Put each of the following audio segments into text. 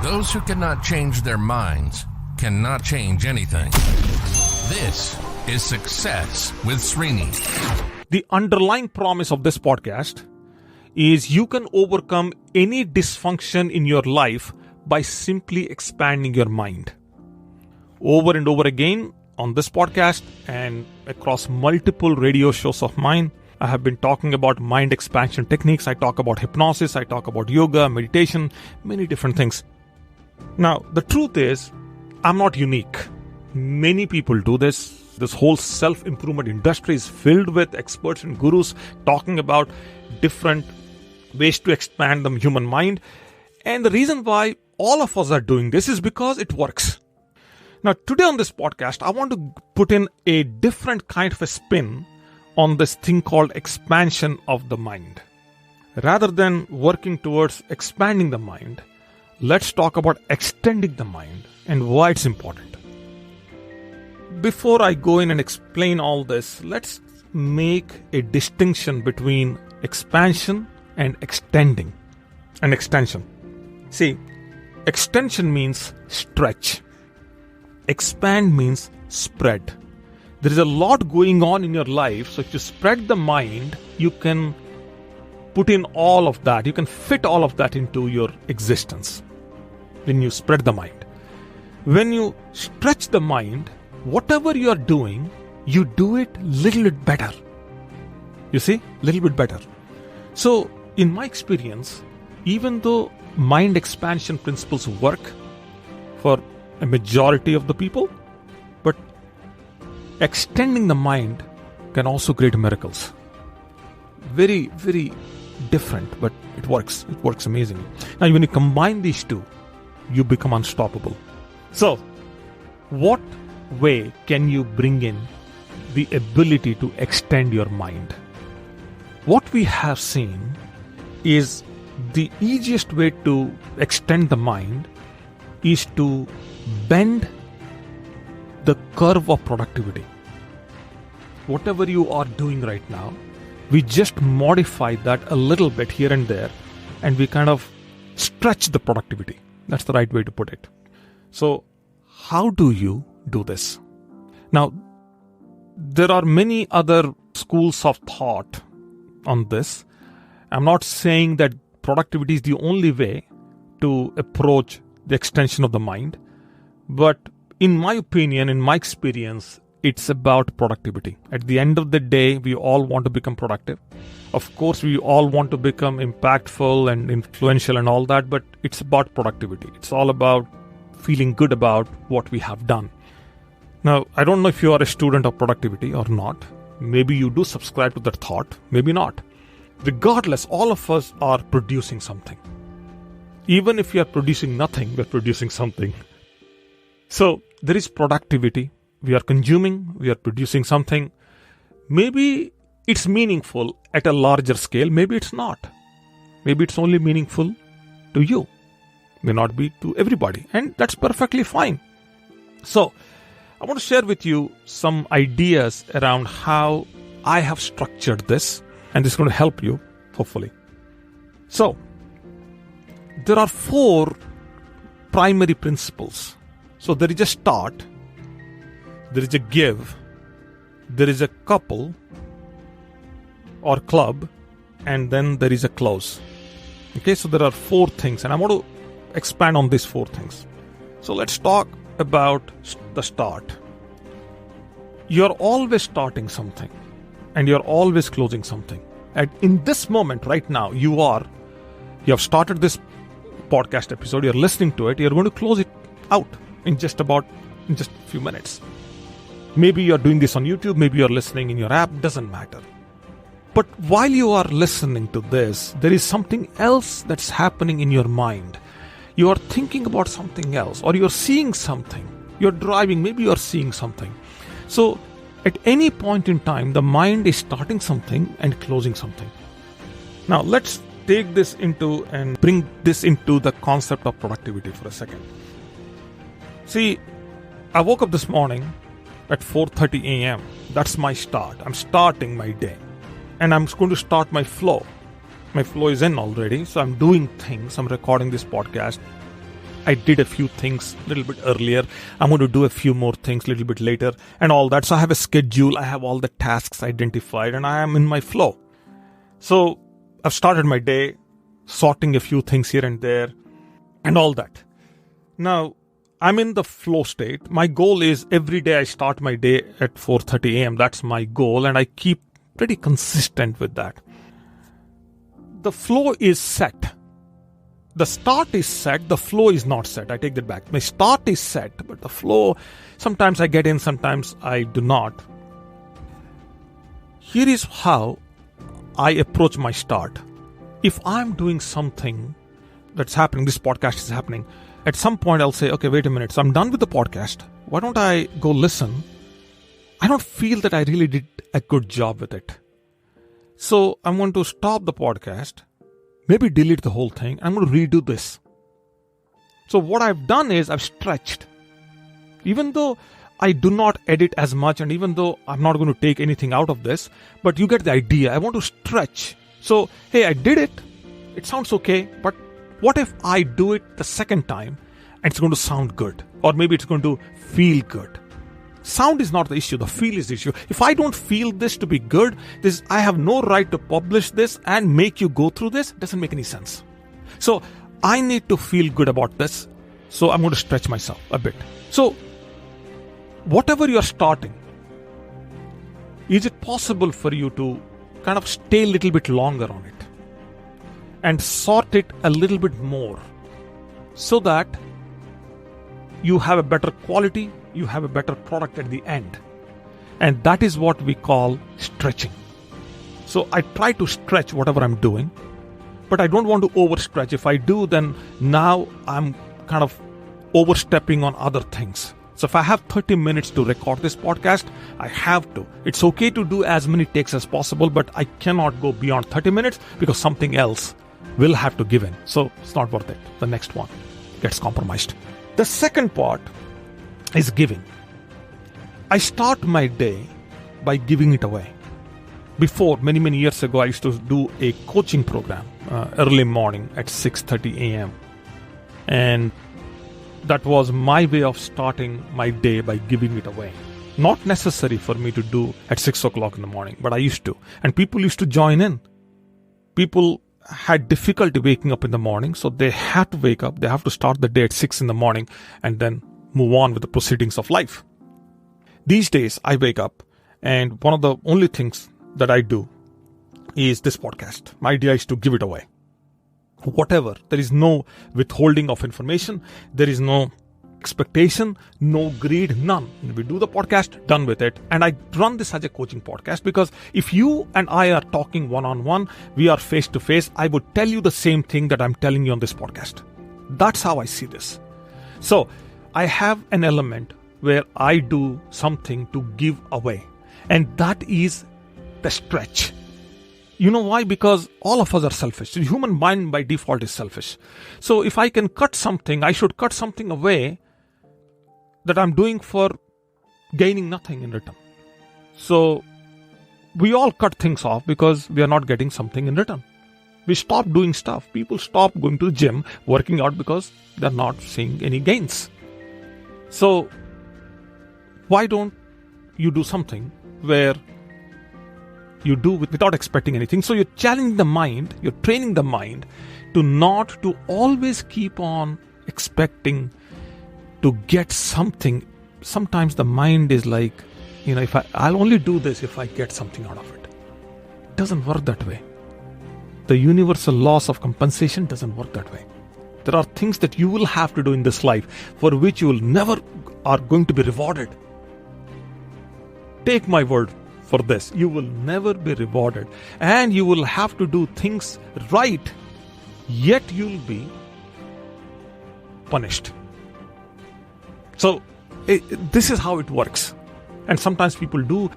Those who cannot change their minds cannot change anything. This is Success with Srini. The underlying promise of this podcast is you can overcome any dysfunction in your life by simply expanding your mind. Over and over again on this podcast and across multiple radio shows of mine, I have been talking about mind expansion techniques. I talk about hypnosis, I talk about yoga, meditation, many different things. Now, the truth is, I'm not unique. Many people do this. This whole self-improvement industry is filled with experts and gurus talking about different ways to expand the human mind. And the reason why all of us are doing this is because it works. Now, today on this podcast, I want to put in a different kind of a spin on this thing called expansion of the mind. Rather than working towards expanding the mind, let's talk about extending the mind and why it's important. Before I go in and explain all this, let's make a distinction between expansion and extending and extension. See, extension means stretch. Expand means spread. There is a lot going on in your life, so if you spread the mind, you can put in all of that. You can fit all of that into your existence when you spread the mind. When you stretch the mind, whatever you are doing, you do it a little bit better. You see? A little bit better. So, in my experience, even though mind expansion principles work for a majority of the people, but extending the mind can also create miracles. Very, very different, but it works. It works amazingly. Now, when you combine these two, you become unstoppable. So, what way can you bring in the ability to extend your mind? What we have seen is the easiest way to extend the mind is to bend the curve of productivity. Whatever you are doing right now, we just modify that a little bit here and there, and we kind of stretch the productivity. That's the right way to put it. So, how do you do this? Now, there are many other schools of thought on this. I'm not saying that productivity is the only way to approach the extension of the mind, but in my opinion, in my experience, it's about productivity. At the end of the day, we all want to become productive. Of course, we all want to become impactful and influential and all that, but it's about productivity. It's all about feeling good about what we have done. Now, I don't know if you are a student of productivity or not. Maybe you do subscribe to that thought, maybe not. Regardless, all of us are producing something. Even if you are producing nothing, we're producing something. So, there is productivity. We are consuming, we are producing something. Maybe it's meaningful at a larger scale, maybe it's not. Maybe it's only meaningful to you. May not be to everybody, and that's perfectly fine. So, I want to share with you some ideas around how I have structured this, and this is going to help you, hopefully. So, there are 4 primary principles. So, there is a start, there is a give, there is a couple or club, and then there is a close. Okay, so there are 4 things, and I want to expand on these 4 things. So let's talk about the start. You're always starting something, and you're always closing something. And in this moment, right now, you have started this podcast episode, you're listening to it, you're going to close it out in just a few minutes. Maybe you're doing this on YouTube, maybe you're listening in your app, doesn't matter. But while you are listening to this, there is something else that's happening in your mind. You are thinking about something else, or you're seeing something. You're driving, maybe you're seeing something. So, at any point in time, the mind is starting something and closing something. Now, let's take this into and bring this into the concept of productivity for a second. See, I woke up this morning at 4:30 a.m. That's my start. I'm starting my day. And I'm going to start my flow. My flow is in already, so I'm doing things. I'm recording this podcast. I did a few things a little bit earlier. I'm going to do a few more things a little bit later and all that. So I have a schedule. I have all the tasks identified and I am in my flow. So I've started my day sorting a few things here and there and all that. Now, I'm in the flow state. My goal is every day I start my day at 4:30 a.m. That's my goal, and I keep pretty consistent with that. The flow is set. The start is set. The flow is not set. I take that back. My start is set, but the flow, sometimes I get in, sometimes I do not. Here is how I approach my start. If I'm doing something that's happening, this podcast is happening, at some point I'll say, okay, wait a minute. So I'm done with the podcast. Why don't I go listen? I don't feel that I really did a good job with it. So I'm going to stop the podcast, maybe delete the whole thing. I'm going to redo this. So what I've done is I've stretched. Even though I do not edit as much, and even though I'm not going to take anything out of this, but you get the idea. I want to stretch. So, hey, I did it. It sounds okay, but what if I do it the second time and it's going to sound good? Or maybe it's going to feel good. Sound is not the issue. The feel is the issue. If I don't feel this to be good, I have no right to publish this and make you go through this. It doesn't make any sense. So I need to feel good about this. So I'm going to stretch myself a bit. So whatever you're starting, is it possible for you to kind of stay a little bit longer on it and sort it a little bit more so that you have a better quality, you have a better product at the end? And that is what we call stretching. So I try to stretch whatever I'm doing, but I don't want to overstretch. If I do, then now I'm kind of overstepping on other things. So if I have 30 minutes to record this podcast, I have to. It's okay to do as many takes as possible, but I cannot go beyond 30 minutes because something else will have to give in. So it's not worth it. The next one gets compromised. The second part is giving. I start my day by giving it away. Before, many years ago, I used to do a coaching program early morning at 6:30 a.m. And that was my way of starting my day by giving it away. Not necessary for me to do at 6 o'clock in the morning, but I used to. And people used to join in. People had difficulty waking up in the morning, so they had to wake up. They have to start the day at 6 in the morning and then move on with the proceedings of life. These days, I wake up and one of the only things that I do is this podcast. My idea is to give it away. Whatever. There is no withholding of information. There is no expectation, no greed, none. We do the podcast, done with it. And I run this as a coaching podcast because if you and I are talking one-on-one, we are face-to-face, I would tell you the same thing that I'm telling you on this podcast. That's how I see this. So I have an element where I do something to give away. And that is the stretch. You know why? Because all of us are selfish. The human mind by default is selfish. So if I can cut something, I should cut something away that I'm doing for gaining nothing in return. So we all cut things off because we are not getting something in return. We stop doing stuff. People stop going to the gym, working out because they're not seeing any gains. So why don't you do something where you do without expecting anything? So you're challenging the mind, you're training the mind to always keep on expecting to get something. Sometimes the mind is like, if I'll only do this if I get something out of it. It doesn't work that way. The universal laws of compensation doesn't work that way. There are things that you will have to do in this life for which you will never are going to be rewarded. Take my word for this. You will never be rewarded. And you will have to do things right, yet you'll be punished. So this is how it works. And sometimes people do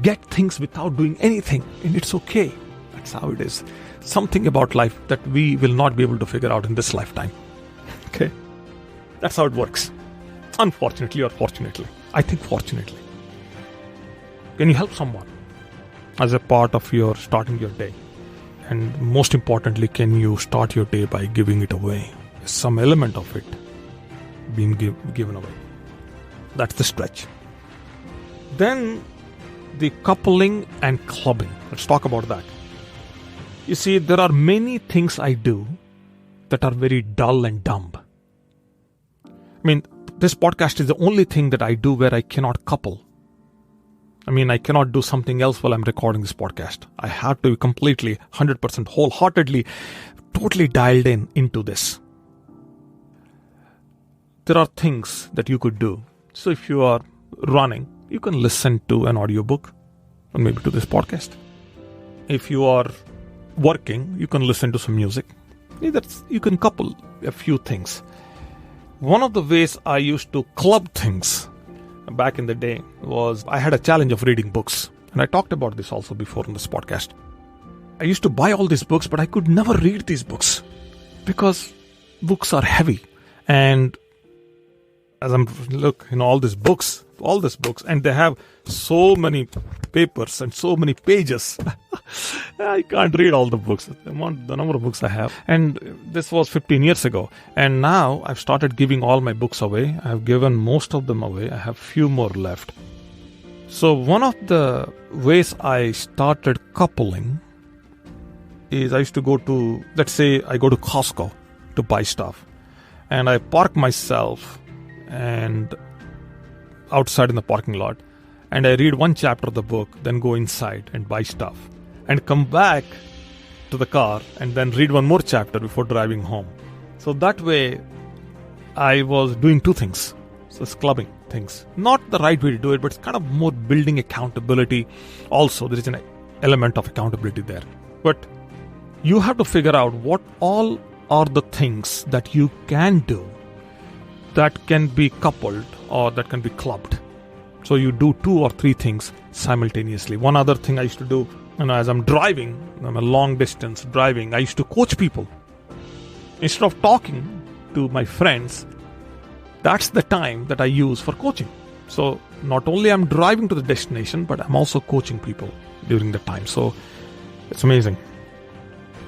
get things without doing anything, and it's okay. That's how it is. Something about life that we will not be able to figure out in this lifetime. Okay? That's how it works. Unfortunately or fortunately. I think fortunately. Can you help someone as a part of your starting your day? And most importantly, can you start your day by giving it away? Some element of it being given away. That's the stretch. Then the coupling and clubbing. Let's talk about that. You see, there are many things I do that are very dull and dumb. I mean, this podcast is the only thing that I do where I cannot couple. I mean, I cannot do something else while I'm recording this podcast. I have to be completely, 100% wholeheartedly, totally dialed into this. There are things that you could do. So if you are running, you can listen to an audiobook or maybe to this podcast. If you are working, you can listen to some music. You can couple a few things. One of the ways I used to club things back in the day was I had a challenge of reading books. And I talked about this also before in this podcast. I used to buy all these books, but I could never read these books because books are heavy. And as I'm all these books, and they have so many papers and so many pages. I can't read all the books, the number of books I have. And this was 15 years ago. And now I've started giving all my books away. I've given most of them away. I have few more left. So one of the ways I started coupling is I used to go to, let's say I go to Costco to buy stuff. And I park myself and outside in the parking lot, and I read one chapter of the book, then go inside and buy stuff, and come back to the car and then read one more chapter before driving home. So that way I was doing two things. So it's clubbing things. Not the right way to do it, but it's kind of more building accountability. Also, there is an element of accountability there. But you have to figure out what all are the things that you can do that can be coupled or that can be clubbed. So you do 2 or 3 things simultaneously. One other thing I used to do, as I'm driving, I'm a long distance driving, I used to coach people. Instead of talking to my friends, that's the time that I use for coaching. So not only I'm driving to the destination, but I'm also coaching people during the time. So it's amazing.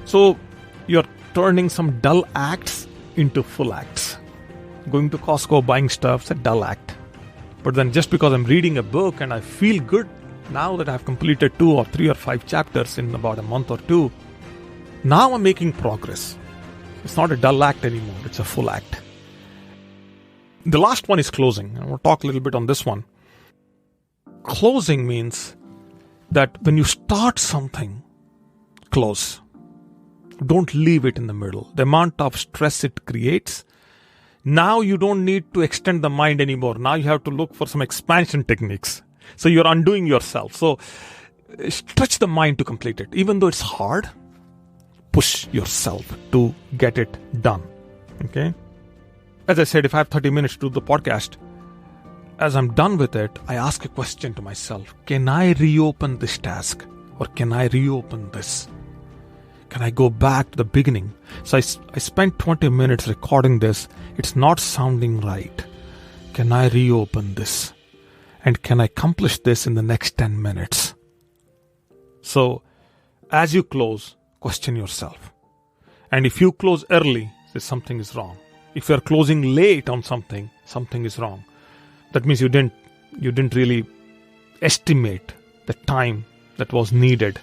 So you're turning some dull acts into full acts. Going to Costco, buying stuff, it's a dull act. But then just because I'm reading a book and I feel good now that I've completed 2 or 3 or 5 chapters in about a month or 2, now I'm making progress. It's not a dull act anymore, it's a full act. The last one is closing. I want to talk a little bit on this one. Closing means that when you start something, close. Don't leave it in the middle. The amount of stress it creates, now you don't need to extend the mind anymore. Now you have to look for some expansion techniques. So you're undoing yourself. So stretch the mind to complete it. Even though it's hard, push yourself to get it done. Okay? As I said, if I have 30 minutes to do the podcast, as I'm done with it, I ask a question to myself. Can I reopen this task? Or can I reopen this? Can I go back to the beginning? So I spent 20 minutes recording this. It's not sounding right. Can I reopen this? And can I accomplish this in the next 10 minutes? So as you close, question yourself. And if you close early, then something is wrong. If you're closing late on something, something is wrong. That means you didn't really estimate the time that was needed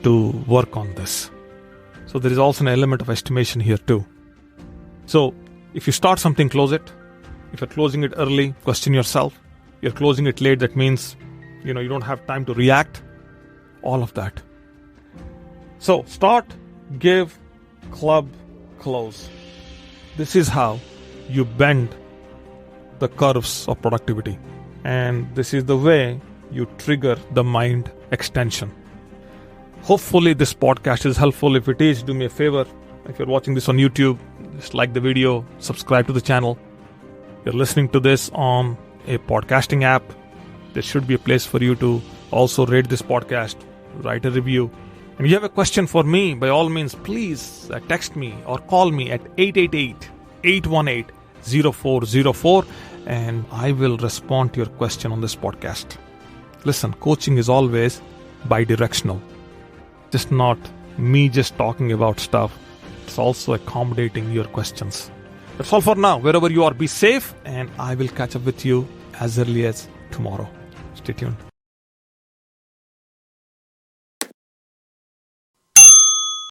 to work on this. So there is also an element of estimation here too. So if you start something, close it. If you're closing it early, question yourself. You're closing it late, that means you don't have time to react. All of that. So start, give, club, close. This is how you bend the curves of productivity. And this is the way you trigger the mind extension. Hopefully this podcast is helpful. If it is, do me a favor. If you're watching this on YouTube, just like the video, subscribe to the channel. You're listening to this on a podcasting app. There should be a place for you to also rate this podcast, write a review. And if you have a question for me, by all means, please text me or call me at 888-818-0404 and I will respond to your question on this podcast. Listen, coaching is always bi-directional. Just not me just talking about stuff. It's also accommodating your questions. That's all for now. Wherever you are, be safe, and I will catch up with you as early as tomorrow. Stay tuned.